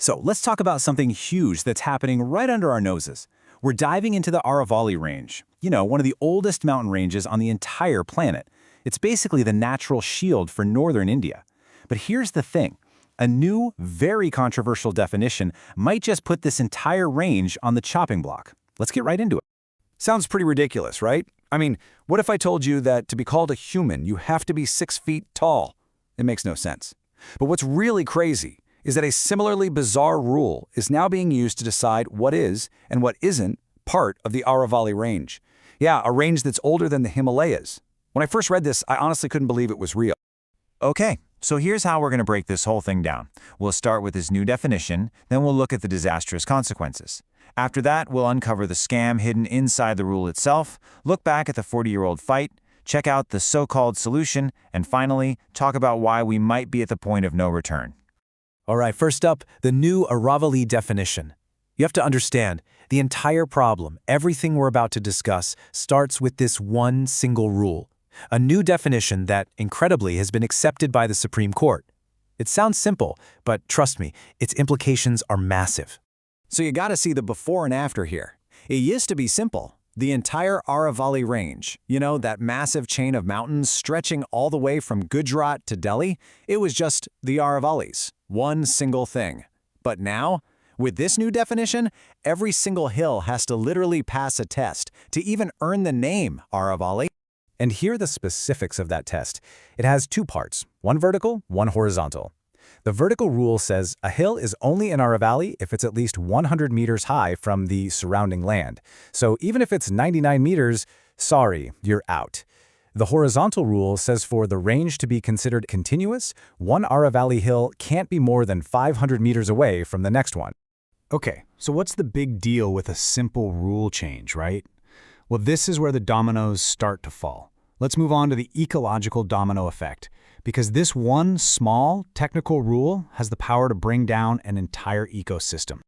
So let's talk about something huge that's happening right under our noses. We're diving into the Aravalli Range, one of the oldest mountain ranges on the entire planet. It's basically the natural shield for northern India. But here's the thing. A new, very controversial definition might just put this entire range on the chopping block. Let's get right into it. Sounds pretty ridiculous, right? I mean, what if I told you that to be called a human, you have to be 6 feet tall? It makes no sense. But what's really crazy is that a similarly bizarre rule is now being used to decide what is and what isn't part of the Aravalli Range. Yeah, a range that's older than the Himalayas. When I first read this, I honestly couldn't believe it was real. Okay, so here's how we're going to break this whole thing down. We'll start with this new definition, then we'll look at the disastrous consequences. After that, we'll uncover the scam hidden inside the rule itself, look back at the 40-year-old fight, check out the so-called solution, and finally, talk about why we might be at the point of no return. All right, first up, the new Aravalli definition. You have to understand, the entire problem, everything we're about to discuss, starts with this one single rule. A new definition that, incredibly, has been accepted by the Supreme Court. It sounds simple, but trust me, its implications are massive. So you gotta see the before and after here. It used to be simple. The entire Aravalli Range, that massive chain of mountains stretching all the way from Gujarat to Delhi, it was just the Aravallis, one single thing. But now, with this new definition, every single hill has to literally pass a test to even earn the name Aravalli. And here are the specifics of that test. It has two parts, one vertical, one horizontal. The vertical rule says a hill is only an Aravalli if it's at least 100 meters high from the surrounding land. So even if it's 99 meters, sorry, you're out. The horizontal rule says for the range to be considered continuous, one Aravalli hill can't be more than 500 meters away from the next one. Okay, so what's the big deal with a simple rule change, right? Well, this is where the dominoes start to fall. Let's move on to the ecological domino effect, because this one small technical rule has the power to bring down an entire ecosystem.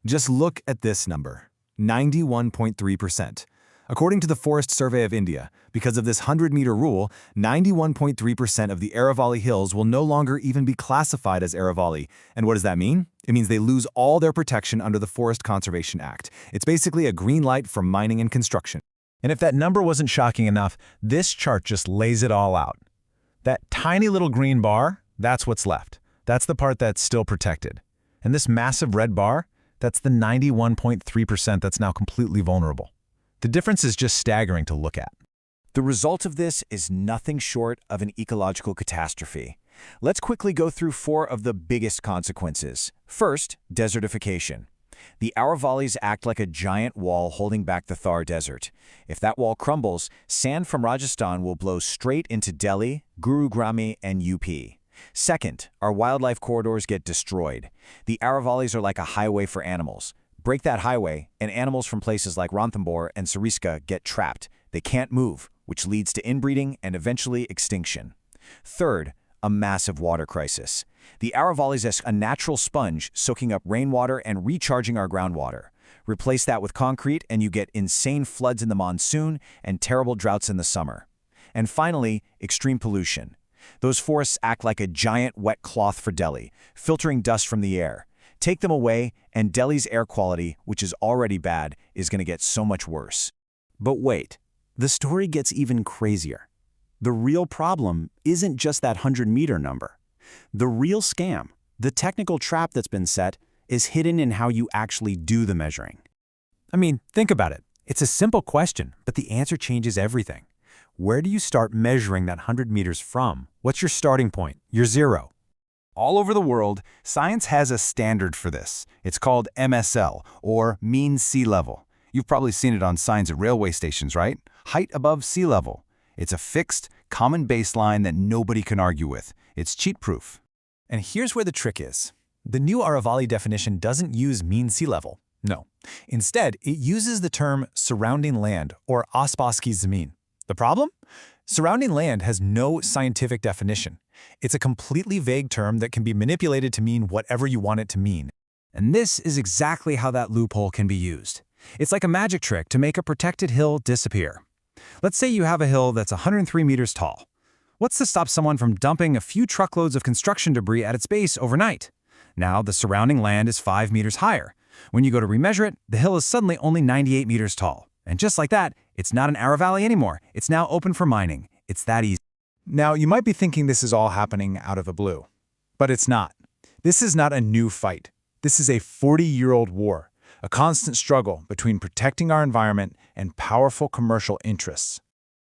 Just look at this number, 91.3%. According to the Forest Survey of India, because of this 100-meter rule, 91.3% of the Aravalli Hills will no longer even be classified as Aravalli. And what does that mean? It means they lose all their protection under the Forest Conservation Act. It's basically a green light for mining and construction. And if that number wasn't shocking enough, this chart just lays it all out. That tiny little green bar, that's what's left. That's the part that's still protected. And this massive red bar, that's the 91.3% that's now completely vulnerable. The difference is just staggering to look at. The result of this is nothing short of an ecological catastrophe. Let's quickly go through 4 of the biggest consequences. First, desertification. The Aravallis act like a giant wall holding back the Thar Desert. If that wall crumbles, sand from Rajasthan will blow straight into Delhi, Gurugram, and UP. Second, our wildlife corridors get destroyed. The Aravallis are like a highway for animals. Break that highway, and animals from places like Ranthambore and Sariska get trapped. They can't move, which leads to inbreeding and eventually extinction. Third, a massive water crisis. The Aravallis is a natural sponge soaking up rainwater and recharging our groundwater. Replace that with concrete and you get insane floods in the monsoon and terrible droughts in the summer. And finally, extreme pollution. Those forests act like a giant wet cloth for Delhi, filtering dust from the air. Take them away, and Delhi's air quality, which is already bad, is going to get so much worse. But wait, the story gets even crazier. The real problem isn't just that 100-meter number. The real scam, the technical trap that's been set, is hidden in how you actually do the measuring. I mean, think about it. It's a simple question, but the answer changes everything. Where do you start measuring that 100 meters from? What's your starting point? Your zero. All over the world, science has a standard for this. It's called MSL, or mean sea level. You've probably seen it on signs at railway stations, right? Height above sea level. It's a fixed, common baseline that nobody can argue with. It's cheat-proof. And here's where the trick is. The new Aravalli definition doesn't use mean sea level. No. Instead, it uses the term surrounding land, or aspas ki zameen. The problem? Surrounding land has no scientific definition. It's a completely vague term that can be manipulated to mean whatever you want it to mean. And this is exactly how that loophole can be used. It's like a magic trick to make a protected hill disappear. Let's say you have a hill that's 103 meters tall. What's to stop someone from dumping a few truckloads of construction debris at its base overnight? Now the surrounding land is 5 meters higher. When you go to remeasure it, the hill is suddenly only 98 meters tall. And just like that, it's not an Aravalli anymore. It's now open for mining. It's that easy. Now, you might be thinking this is all happening out of the blue. But it's not. This is not a new fight. This is a 40-year-old war, a constant struggle between protecting our environment and powerful commercial interests.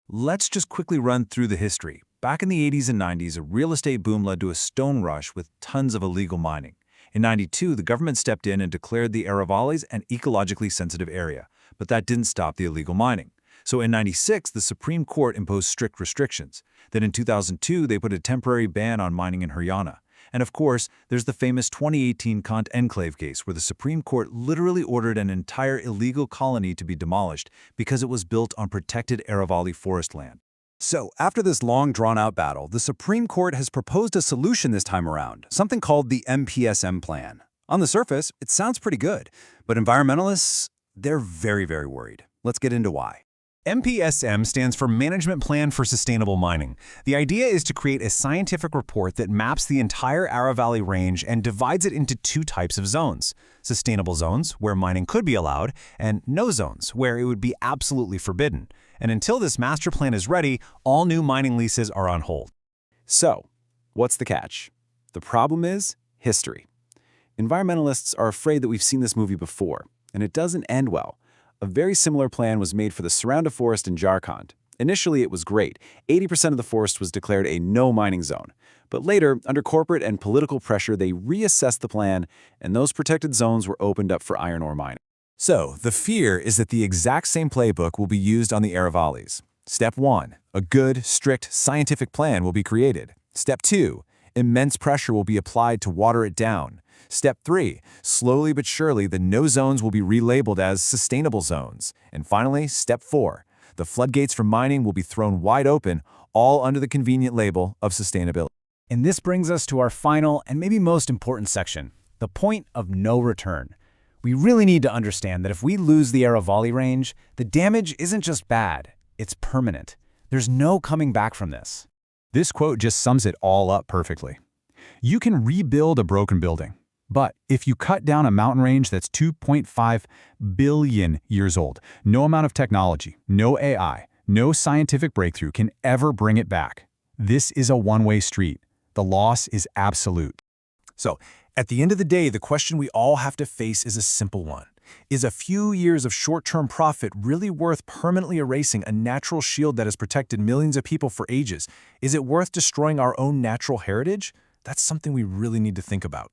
Let's just quickly run through the history. Back in the 80s and 90s, a real estate boom led to a stone rush with tons of illegal mining. In 92, the government stepped in and declared the Aravallis an ecologically sensitive area, but that didn't stop the illegal mining. So in 96, the Supreme Court imposed strict restrictions. Then in 2002, they put a temporary ban on mining in Haryana. And of course, there's the famous 2018 Kant Enclave case where the Supreme Court literally ordered an entire illegal colony to be demolished because it was built on protected Aravalli forest land. So, after this long drawn-out battle, the Supreme Court has proposed a solution this time around, something called the MPSM plan. On the surface, it sounds pretty good, but environmentalists, they're very, very worried. Let's get into why. MPSM stands for Management Plan for Sustainable Mining. The idea is to create a scientific report that maps the entire Aravalli Range and divides it into two types of zones. Sustainable zones, where mining could be allowed, and no zones, where it would be absolutely forbidden. And until this master plan is ready, all new mining leases are on hold. So, what's the catch? The problem is history. Environmentalists are afraid that we've seen this movie before, and it doesn't end well. A very similar plan was made for the Surrounda forest in Jharkhand. Initially, it was great. 80% of the forest was declared a no-mining zone. But later, under corporate and political pressure, they reassessed the plan, and those protected zones were opened up for iron ore mining. So, the fear is that the exact same playbook will be used on the Aravallis. Step 1. A good, strict, scientific plan will be created. Step 2. Immense pressure will be applied to water it down. Step 3. Slowly but surely, the no zones will be relabeled as sustainable zones. And finally, Step 4. The floodgates for mining will be thrown wide open, all under the convenient label of sustainability. And this brings us to our final and maybe most important section, the point of no return. We really need to understand that if we lose the Aravalli Range, the damage isn't just bad, it's permanent. There's no coming back from this. This quote just sums it all up perfectly. You can rebuild a broken building, but if you cut down a mountain range that's 2.5 billion years old, no amount of technology, no AI, no scientific breakthrough can ever bring it back. This is a one-way street. The loss is absolute. So, at the end of the day, the question we all have to face is a simple one. Is a few years of short-term profit really worth permanently erasing a natural shield that has protected millions of people for ages? Is it worth destroying our own natural heritage? That's something we really need to think about.